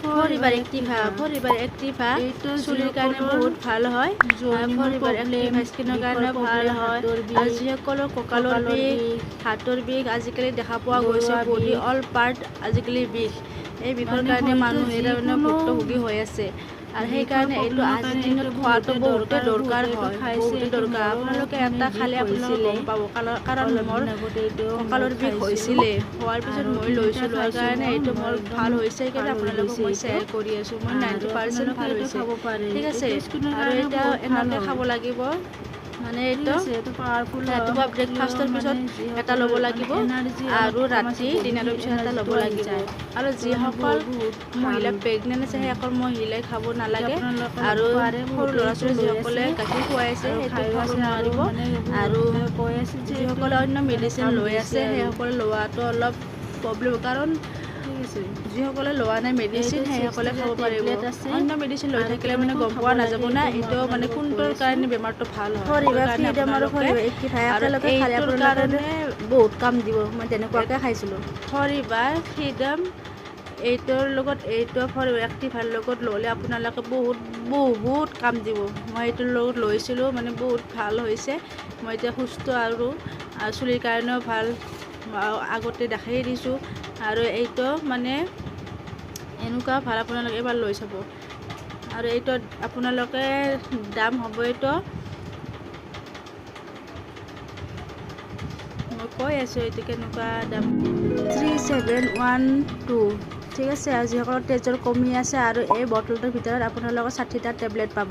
ফৰিবাৰ Activa চুলিৰ কাৰণে বহুত ভাল হয়। ফৰিবাৰ এক্টিভা স্কিনৰ কাৰণে ভাল হয়। আৰু যিসকলৰ কঁকালৰ বিষ, হাতৰ বিষ আজিকালি দেখা পোৱা গৈছে, বডি অল পাৰ্ট আজিকালি বিষ, এই বিষৰ কাৰণে মানুহ তাৰমানে ভুক্তভোগী হৈ আছে। আৰু সেইকাৰণে এইটো আজিৰ দিনত খোৱাটো বহুতে দৰকাৰ হয়, বহুতে দৰকাৰ। আপোনালোকে এটা খালে আপোনালোকে গম পাব, কাৰণ মোৰ কঁকালৰ বিষ হৈছিলে, হোৱাৰ পিছত মই লৈছিলোঁ, আৰু কাৰণে এইটো মোৰ ভাল হৈছে। সেইকাৰণে আপোনালোকক মই শ্বেয়াৰ কৰি আছোঁ। মই 90% ভাল হৈছে, ঠিক আছে। আৰু এতিয়া এনেকৈ খাব লাগিব, মানে এইটো ৰাতিপুৱা ব্ৰেকফাষ্টৰ পিছত এটা ল'ব লাগিব, আৰু ৰাতি ডিনাৰৰ পিছত এটা ল'ব লাগিব। আৰু যিসকল মহিলা প্ৰেগনেণ্ট আছে সেইসকল মহিলাই খাব নালাগে। আৰু সৰু ল'ৰা ছোৱালী যিসকলে গাখীৰ খুৱাই আছে সেইটো খাব নোৱাৰিব। আৰু যিসকলে অন্য মেডিচিন লৈ আছে সেইসকলে লোৱাটো অলপ প্ৰব্লেম, কাৰণ যিসকলে লোৱা নাই মেডিচিন সেইসকলে খাব পাৰিব। অন্য মেডিচিন লৈ থাকিলে মানে গম পোৱা নাযাব না এইটো মানে কোনটোৰ কাৰণে বেমাৰটো ভাল হয়। এইটোৰ কাৰণে বহুত কাম দিব, মই তেনেকুৱাকৈ খাইছিলোঁ। ফৰিবাৰ ফ্ৰীডম এইটোৰ লগত ফৰিবাৰ এক্টিভাৰ লগত ল'লে আপোনালোকে বহুত কাম দিব। মই এইটোৰ লগত লৈছিলোঁ, মানে বহুত ভাল হৈছে। মই এতিয়া সুস্থ, আৰু চুলিৰ কাৰণেও ভাল, আগতে দেখাই দিছোঁ। আৰু এইটো মানে এনেকুৱা ভাল, আপোনালোকে এবাৰ লৈ চাব। আৰু এইটো আপোনালোকে দাম হ'ব, এইটো মই কৈ আছোঁ এইটো কেনেকুৱা দাম, 3712, ঠিক আছে। আৰু যিসকলৰ তেজৰ কমি আছে, আৰু এই বটলটোৰ ভিতৰত আপোনালোকৰ 60টা টেবলেট পাব।